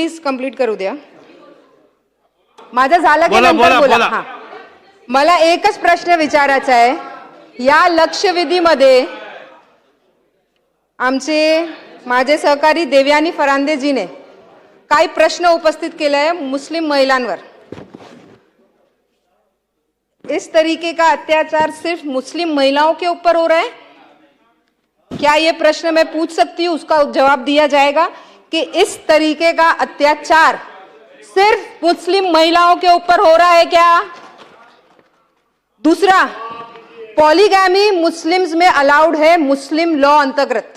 Please complete करू द्या. माझं झालं की नंतर बोला. हां, मला एकच प्रश्न विचारायचा आहे. या लक्षवेधीमध्ये माझे सहकारी देवयानी फरांदेजीने काही प्रश्न उपस्थित केले हैं मुस्लिम महिलांवर. इस तरीके का अत्याचार सिर्फ मुस्लिम महिलाओं के ऊपर हो रहा है? क्या ये प्रश्न मैं पूछ सकती हूँ, उसका जवाब दिया जाएगा कि इस तरीके का अत्याचार सिर्फ मुस्लिम महिलाओं के ऊपर हो रहा है क्या? दूसरा, पॉलीगैमी मुस्लिम्स में अलाउड है मुस्लिम लॉ अंतर्गत.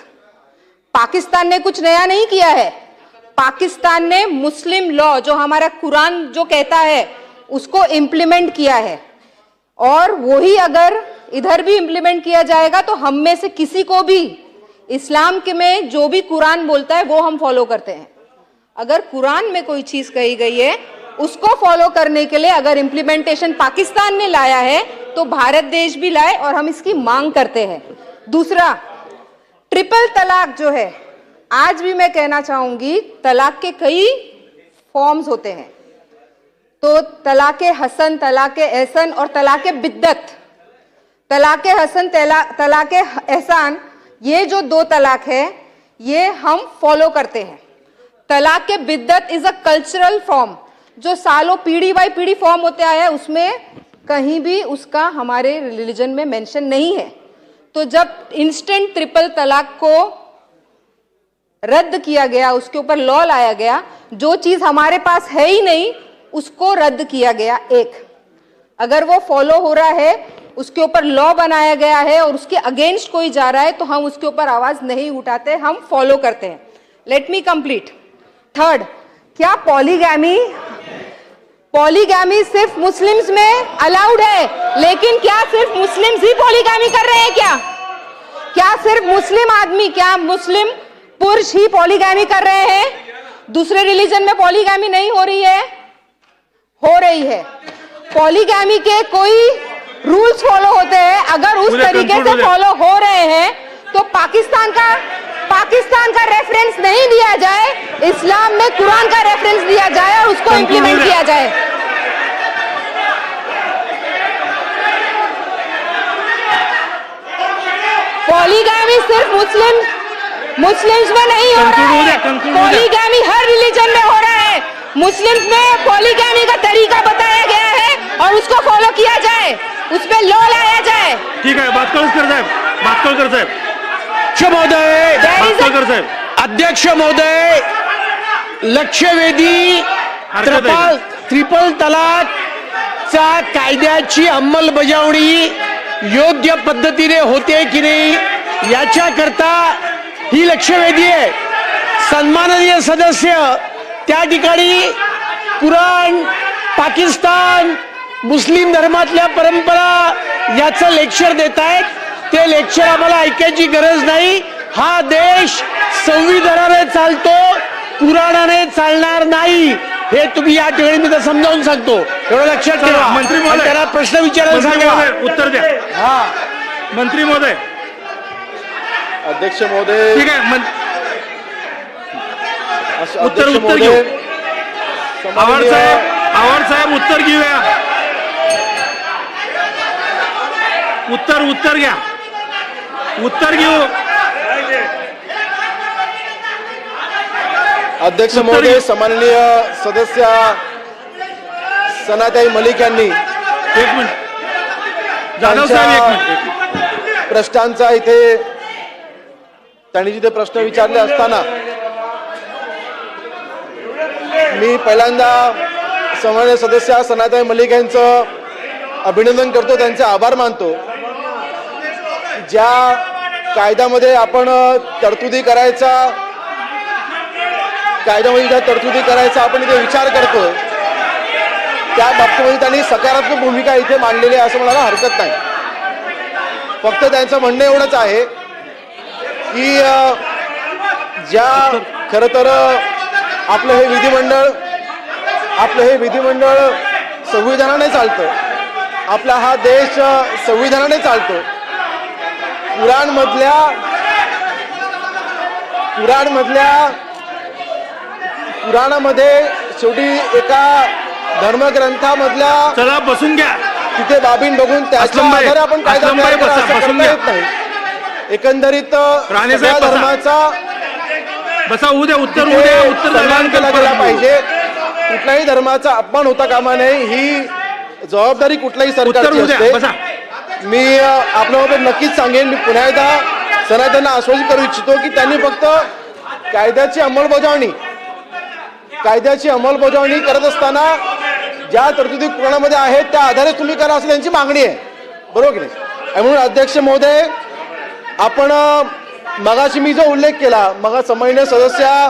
पाकिस्तान ने कुछ नया नहीं किया है. पाकिस्तान ने मुस्लिम लॉ जो हमारा कुरान जो कहता है उसको इम्प्लीमेंट किया है, और वही अगर इधर भी इम्प्लीमेंट किया जाएगा तो हम में से किसी को भी इस्लाम के में जो भी कुरान बोलता है वो हम फॉलो करते हैं. अगर कुरान में कोई चीज कही गई है उसको फॉलो करने के लिए अगर इम्प्लीमेंटेशन पाकिस्तान ने लाया है तो भारत देश भी लाए, और हम इसकी मांग करते हैं. दूसरा, ट्रिपल तलाक जो है, आज भी मैं कहना चाहूंगी तलाक के कई फॉर्म्स होते हैं. तो तलाक़े हसन, तलाक़े एहसन और तलाक़े बिद्दत. तलाक़े हसन, तलाक़े एहसान, ये जो दो तलाक है ये हम फॉलो करते हैं. तलाक़े बिद्दत इज अ कल्चरल फॉर्म जो सालों पीढ़ी बाई पीढ़ी फॉर्म होते आया है, उसमें कहीं भी उसका हमारे रिलीजन में मेंशन नहीं है. तो जब इंस्टेंट ट्रिपल तलाक को रद्द किया गया, उसके ऊपर लॉ लाया गया, जो चीज हमारे पास है ही नहीं उसको रद्द किया गया. एक, अगर वो फॉलो हो रहा है, उसके ऊपर लॉ बनाया गया है और उसके अगेंस्ट कोई जा रहा है तो हम उसके ऊपर आवाज नहीं उठाते, हम फॉलो करते हैं. Let me complete. थर्ड, क्या पॉलीगैमी सिर्फ मुस्लिम्स में अलाउड है? लेकिन क्या सिर्फ मुस्लिम्स ही पॉलीगैमी कर रहे हैं क्या? क्या सिर्फ मुस्लिम आदमी, क्या मुस्लिम पुरुष ही पॉलीगैमी कर रहे हैं? दूसरे रिलीजन में पॉलीगैमी नहीं हो रही है? हो रही है. पॉलीगैमी के कोई रूल्स फॉलो होते हैं. अगर उस तरीके से फॉलो हो रहे हैं तो पाकिस्तान का रेफरेंस नहीं दिया जाए, इस्लाम में कुरान का रेफरेंस दिया जाए और उसको इंप्लीमेंट किया जाए. पॉलीगैमी सिर्फ मुस्लिम्स में नहीं हो रहा है. पॉलीगैमी हर रिलीजन में हो रहा है. मुस्लिम्स में पॉलीगैमी का तरीका बताया गया है और उसको फॉलो किया जाए, उस पर लॉ लाया जाए. ठीक है, बात कर साहेब. अध्यक्ष महोदय, लक्षवेधी ट्रिपल तलाकचा कायद्याची अंमलबजावणी योग्य पद्धतीने होते की नाही याच्याकरता ही लक्षवेधी आहे. सन्माननीय सदस्य त्या ठिकाणी कुराण, पाकिस्तान, मुस्लिम धर्मातल्या परंपरा याचं लेक्चर देत आहेत. ते लेक्चर आम्हाला ऐकायची गरज नाही. हा देश संविधानाने चालतो, कुराणाने चालणार नाही, हे तुम्ही या ठिकाणी मी समजावून सांगतो. एवढं लक्षात ठेवा. मंत्री महोदय, त्याला प्रश्न विचारायला सांगा. उत्तर द्या. हा, मंत्री महोदय. अध्यक्ष महोदय, ठीक आहे. उत्तर घेऊ. आवाड साहेब उत्तर घेऊया. उत्तर घ्या. उत्तर घेऊ. अध्यक्ष महोदय, सन्माननीय सदस्य सनाताई मलिक यांनी एक मिनिट जाधव साहेब, एक मिनिट. प्रश्नांचा इथे त्यांनी जिथे प्रश्न विचारले असताना मी पहिल्यांदा सन्माननीय सदस्य सनाताई मलिक यांचं अभिनंदन करतो, त्यांचे आभार मानतो. ज्या कायद्यामध्ये आपण तरतुदी करायचा आपण इथे विचार करतोय त्या बाबतीमध्ये त्यांनी सकारात्मक भूमिका इथे मांडलेली आहे असं म्हणायला हरकत नाही. फक्त त्यांचं म्हणणं एवढंच आहे की ज्या खरं तर आपलं हे विधिमंडळ संविधानाने चालतं, आपला हा देश संविधानाने चालतो. पुराणामध्ये शेवटी एका धर्मग्रंथामधल्या चला बसून घ्या. तिथे बाबीन बघून त्याच्या असलमभाई, आधारे आपण कायदा असलमभाई तयार करा, बसा, असं बसून करता घ्या. येत नाही. एकंदरीत राणे सगळ्या साहेब बसा. धर्माचा बसा, उद्या उत्तर तिथे उद्या उत्तर सन्मान झाल्यानंतर केला गेला परत पाहिजे. कुठल्याही धर्माचा अपमान होता कामा नये, ही जबाबदारी कुठल्याही उत्तर सरकारची उद्या असते. बसा. मी आपल्याबरोबर नक्कीच सांगेन, मी पुन्हा एकदा सनातनना आश्वासित करू इच्छितो की त्यांनी फक्त कायद्याची अंमलबजावणी करत असताना ज्या तरतुदी पुराणामध्ये आहेत त्या आधारे तुम्ही करा असं त्यांची मागणी आहे, बरोबर की नाही. आणि म्हणून अध्यक्ष महोदय, आपण मगाशी मी जो उल्लेख केला, मग सन्माननीय सदस्या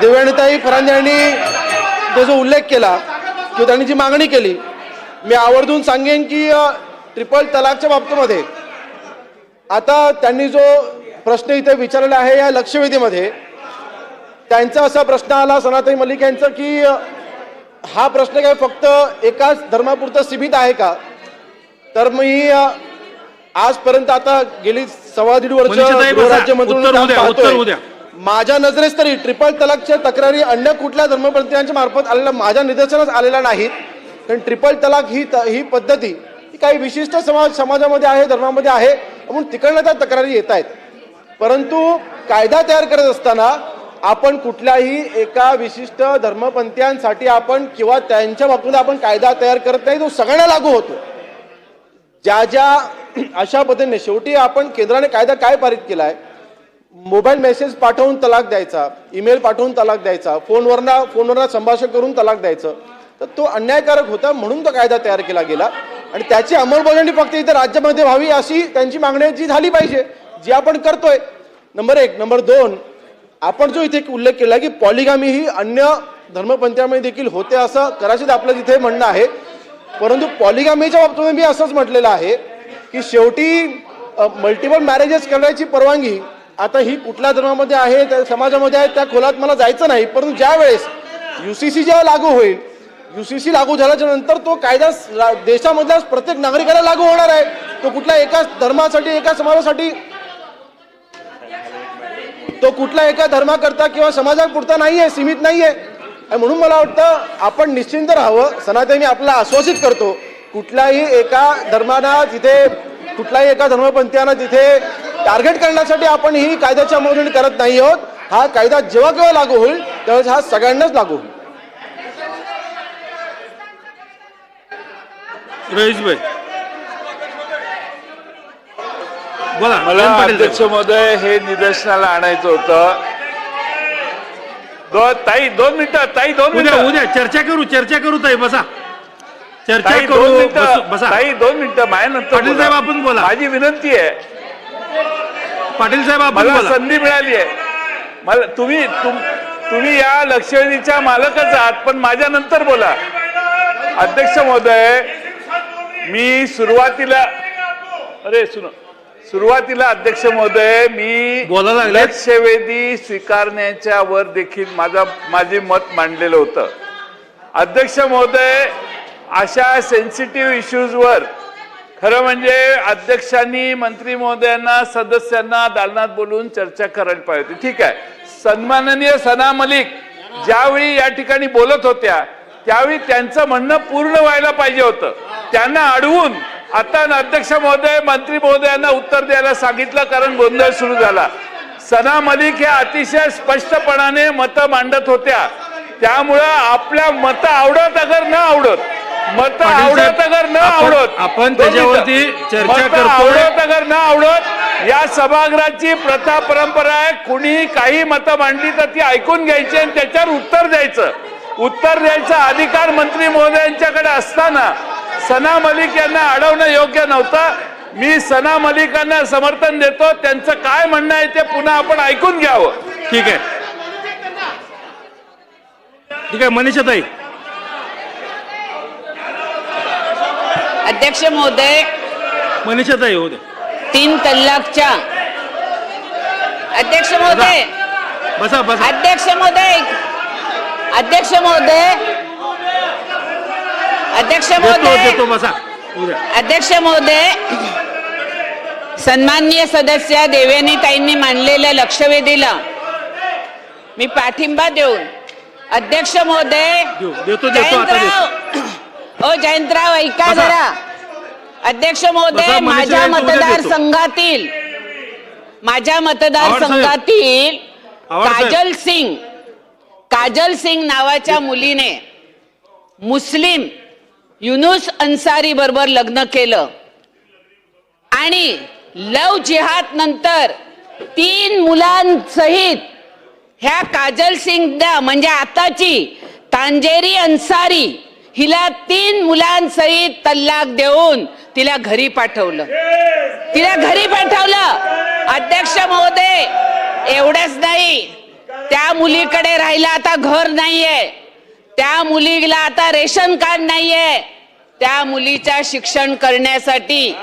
देवयानीताई फरांदे यांनी जो उल्लेख केला किंवा त्यांनी जी मागणी केली, मी आवर्जून सांगेन की ट्रिपल तलाकच्या बाबतीमध्ये आता त्यांनी जो प्रश्न इथे विचारलेला आहे या लक्षवेधीमध्ये, त्यांचा असा प्रश्न आला सनातनी मलिक यांचा की हा प्रश्न काय फक्त एकाच धर्मापुरता सीमित आहे का. तर मी आजपर्यंत आता गेली 1.5 वर्ष मनीषाताई बसा. गृहराज्यमंत्री उत्तर म्हणून उद्या, काम उत्तर पाहतोय. उद्या. माझ्या नजरेस तरी ट्रिपल तलाकच्या तक्रारी अन्य कुठल्या धर्मपंथीयांच्या मार्फत आलेल्या माझ्या निदर्शनास आलेल्या नाहीत. कारण ट्रिपल तलाक ही पद्धती ही काही विशिष्ट समाजामध्ये आहे, धर्मामध्ये आहे, म्हणून तिकडनं त्या तक्रारी येत आहेत. परंतु कायदा तयार करत असताना आपण कुठल्याही एका विशिष्ट धर्मपंथीयांसाठी आपण किंवा त्यांच्या बाबतीत आपण कायदा तयार करत नाही, तो सगळ्यांना लागू होतो. ज्या अशा पद्धतीने शेवटी आपण केंद्राने कायदा काय पारित केलाय, मोबाईल मेसेज पाठवून तलाक द्यायचा, ईमेल पाठवून तलाक द्यायचा, फोनवरना संभाषण करून तलाक द्यायचं, तर तो अन्यायकारक होता. म्हणून तो कायदा तयार केला गेला आणि त्याची अंमलबजावणी फक्त इथे राज्यामध्ये व्हावी अशी त्यांची मागणी जी झाली पाहिजे, जी आपण करतोय. नंबर 1. नंबर 2, आपण जो इथे उल्लेख केला की पॉलिगामी ही अन्य धर्मपंथीयांमध्ये देखील होते असं कदाचित आपलं तिथे म्हणणं आहे. परंतु पॉलिगामीच्या बाबतीत मी असंच म्हटलेलं आहे की शेवटी मल्टिपल मॅरेजेस करण्याची परवानगी आता ही कुठल्या धर्मामध्ये आहे, त्या समाजामध्ये आहे, त्या खोलात मला जायचं नाही. परंतु ज्या वेळेस UCC जेव्हा लागू होईल, UCC लागू झाल्याच्या नंतर तो कायदा देशामधल्या प्रत्येक नागरिकाला लागू होणार आहे. तो कुठल्या एका धर्मासाठी, एका समाजासाठी, तो कुठल्या एका धर्माकरता किंवा समाजापुरता नाहीये, सीमित नाहीये. म्हणून मला वाटतं आपण निश्चिंत राहावं. सनातनी आपल्याला आश्वासित करतो, कुठल्याही एका धर्माला तिथे, कुठल्याही एका धर्मपंथीयांना तिथे टार्गेट करण्यासाठी आपण ही कायद्याची अंमलबजावणी करत नाही आहोत. हा कायदा जेव्हा केव्हा लागू होईल त्यावेळेस हा सगळ्यांनाच लागू होईल. रईसभाई बोला. मला पाटील अध्यक्ष साहेब. महोदय हे निदर्शनाला आणायचं होतं. ताई 2 मिनिटं, ताई 2 उद्या मिनिटं, उद्या चर्चा करू ताई, बसा. चर्चा ताई 2 करू, मिनिटं, बसा. ताई 2 मिनिटं माझ्यानंतर पाटील साहेब आपण बोला. माझी विनंती आहे, पाटील साहेब आपण मला बोला. संधी मिळाली आहे. मला तुम्ही या लक्षवेधीच्या मालकच आहात, पण माझ्या नंतर बोला. अध्यक्ष महोदय, मी सुरुवातीला अध्यक्ष महोदय, मी बोलायला लागले. लक्षवेधी स्वीकारण्याच्या वर देखील माझे मत मांडलेलं होतं. अध्यक्ष महोदय, अशा सेन्सिटिव्ह इश्यूजवर खरं म्हणजे अध्यक्षांनी मंत्री महोदयांना, सदस्यांना दालनात बोलून चर्चा करायला पाहिजे होती. ठीक आहे, सन्माननीय सना मलिक ज्यावेळी या ठिकाणी बोलत होत्या त्यावेळी त्यांचं म्हणणं पूर्ण व्हायला पाहिजे होतं. त्यांना अडवून आता अध्यक्ष महोदय मंत्री महोदयांना उत्तर द्यायला सांगितलं, कारण गोंधळ सुरू झाला. सना मलिक या अतिशय स्पष्टपणाने मतं मांडत होत्या. त्यामुळं आपल्या मतं आवडत अगर न आवडत, मतं आवडत अगर न आवडत, आपण त्याच्यावरती चर्चा मतं करतोय. आवडत अगर न आवडत, या सभागृहाची प्रथा परंपरा आहे. कुणी काही मतं मांडली तर ती ऐकून घ्यायची आणि त्याच्यावर उत्तर द्यायचा अधिकार मंत्री महोदयांच्याकडे असताना सना मलिक यांना अडवणं योग्य नव्हतं. मी सना मलिकांना समर्थन देतो. त्यांचं काय म्हणणं आहे ते पुन्हा आपण ऐकून घ्यावं. ठीक आहे, मनीषाताई. अध्यक्ष महोदय, मनीषाताई होऊ दे. 3 तलाकच्या अध्यक्ष महोदय, बसा. अध्यक्ष महोदय, देतो बसा. उद्या अध्यक्ष महोदय, सन्माननीय सदस्य देवयानीताईंनी मांडलेल्या लक्षवेधीला मी पाठिंबा देऊन अध्यक्ष महोदय देतो आता देतो. जयंतराव ओ जयंतराव ऐका बसा. जरा. अध्यक्ष महोदय बसा, मनीषा माझ्या यांचं उद्या देतो. माझ्या मतदारसंघातील आवाज साहेब. काजल सिंग नावाच्या मुलीने मुस्लिम युनुस अन्सारी बरोबर लग्न केलं आणि लव जिहाद नंतर 3 मुलांसहित ह्या काजल सिंग म्हणजे आताची तांजेरी अन्सारी हिला 3 मुलांसहित तल्लाक देऊन तिला घरी पाठवलं. अध्यक्ष महोदय एवढंच नाही, त्या मुलीकडे राहिला आता घर नाहीये, त्या मुलीला आता रेशन कार्ड नाहीये, त्या मुलीच्या शिक्षण करण्यासाठी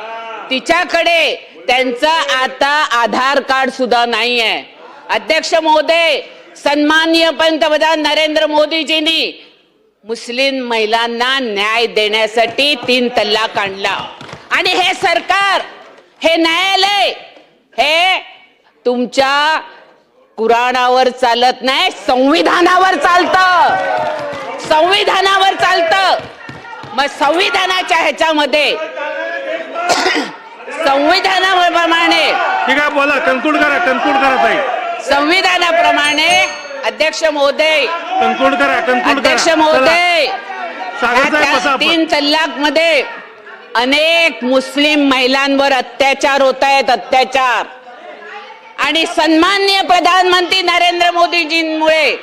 तिच्याकडे त्यांचं आता आधार कार्ड सुद्धा नाहीये. अध्यक्ष महोदय सन्माननीय पंतप्रधान नरेंद्र मोदीजींनी मुस्लिम महिलांना न्याय देण्यासाठी 3 तल्लाक आणला आणि हे सरकार, हे न्यायालय हे तुमच्या कुराणावर चालत नाही, संविधानावर चालतं. मग संविधानाच्या ह्याच्यामध्ये संविधानाप्रमाणे ठीक आहे, बोला, कन्क्लूड करा ताई. संविधानाप्रमाणे अध्यक्ष महोदय कन्क्लूड करा. अध्यक्ष महोदय सागर साहेब बसा आपण. 3 तल्लाक मध्ये अनेक मुस्लिम महिलांवर अत्याचार होत आहेत आणि सन्माननीय प्रधानमंत्री नरेंद्र मोदीजींमुळे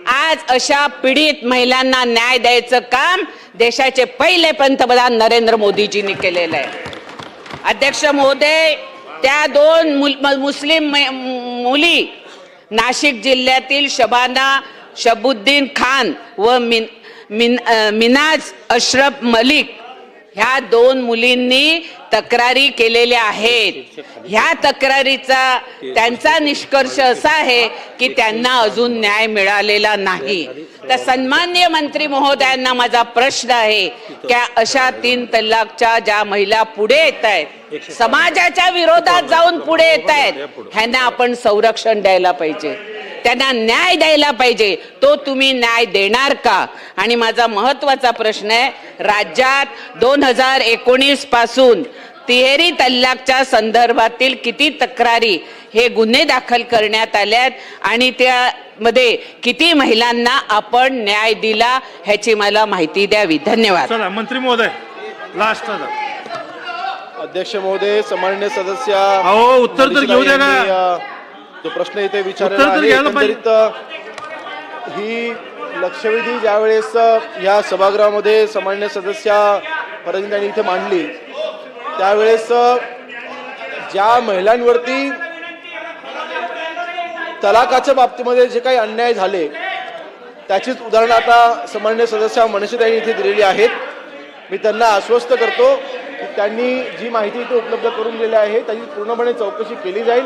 आज अशा पीडित महिलांना न्याय द्यायचं काम देशाचे पहिले पंतप्रधान नरेंद्र मोदीजींनी केलेलं आहे. अध्यक्ष महोदय त्या 2 मुस्लिम मुली नाशिक जिल्ह्यातील शबाना शबुद्दीन खान व मिनाज अशरफ मलिक ह्या 2 मुलींनी तक्रारी केलेल्या आहेत. ह्या तक्रारीचा त्यांचा निष्कर्ष असा आहे की त्यांना अजून न्याय मिळालेला नाही. तर सन्माननीय मंत्री महोदयांना माझा प्रश्न आहे की अशा 3 तल्लाकच्या ज्या महिला पुढे येत आहेत, समाजाच्या विरोधात जाऊन पुढे येत आहेत, ह्यांना आपण संरक्षण द्यायला पाहिजे, त्यांना न्याय द्यायला पाहिजे. तो तुम्ही न्याय देणार का? आणि माझा महत्वाचा प्रश्न आहे, राज्यात 2019 पासून 3 तल्लाकच्या संदर्भातील किती तक्रारी हे गुन्हे दाखल करण्यात आल्यात आणि त्यामध्ये किती महिलांना आपण न्याय दिला ह्याची मला माहिती द्यावी. धन्यवाद. चला मंत्री महोदय लास्ट. अध्यक्ष महोदय, सन्माननीय सदस्य, अहो उत्तर तर घेऊ द्या ना. जो प्रश्न इथे विचारला उत्तर तर आहे, घ्यायला पाहिजे. एकंदरीत ही लक्षवेधी ज्यावेळेस या सभागृहामध्ये सन्माननीय सदस्य परंज यांनी इथे मांडली, त्यावेळेस ज्या महिलांवरती तलाकाच्या बाबतीमध्ये जे काही अन्याय झाले त्याचीच उदाहरणं आता सन्माननीय सदस्य मनीषा यांनी इथे दिलेली आहेत. मी त्यांना आश्वस्त करतो की त्यांनी जी माहिती इथे उपलब्ध करून दिली आहे त्याची पूर्णपणे चौकशी केली जाईल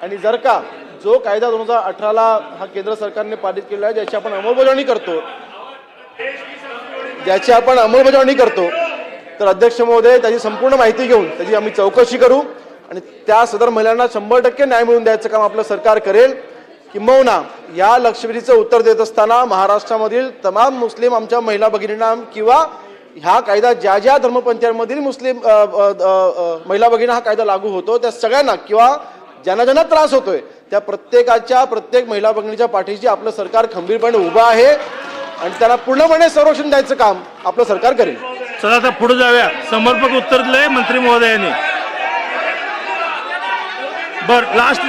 आणि जर का जो कायदा 2018ला हा केंद्र सरकारने पारित केला आहे, ज्याची आपण अंमलबजावणी करतो, तर अध्यक्ष महोदय त्याची संपूर्ण माहिती घेऊन त्याची आम्ही चौकशी करू आणि त्या सदर महिलांना 100% न्याय मिळवून द्यायचं काम आपलं सरकार करेल. किंबहुना या लक्षवेधीचं उत्तर देत असताना महाराष्ट्रामधील तमाम मुस्लिम आमच्या महिला भगिनींना किंवा हा कायदा ज्या ज्या धर्मपंथीयांमधील मुस्लिम महिला भगिनींना हा कायदा लागू होतो त्या सगळ्यांना किंवा ज्यांना ज्यांना त्रास होतोय त्या प्रत्येक महिला भगिनीच्या पाठीशी आपलं सरकार खंबीरपणे उभं आहे आणि त्यांना पूर्णपणे संरक्षण द्यायचं काम आपलं सरकार करेल. चला आता पुढे जाऊया. समर्पक उत्तर दिलंय मंत्री महोदयांनी. बर लास्ट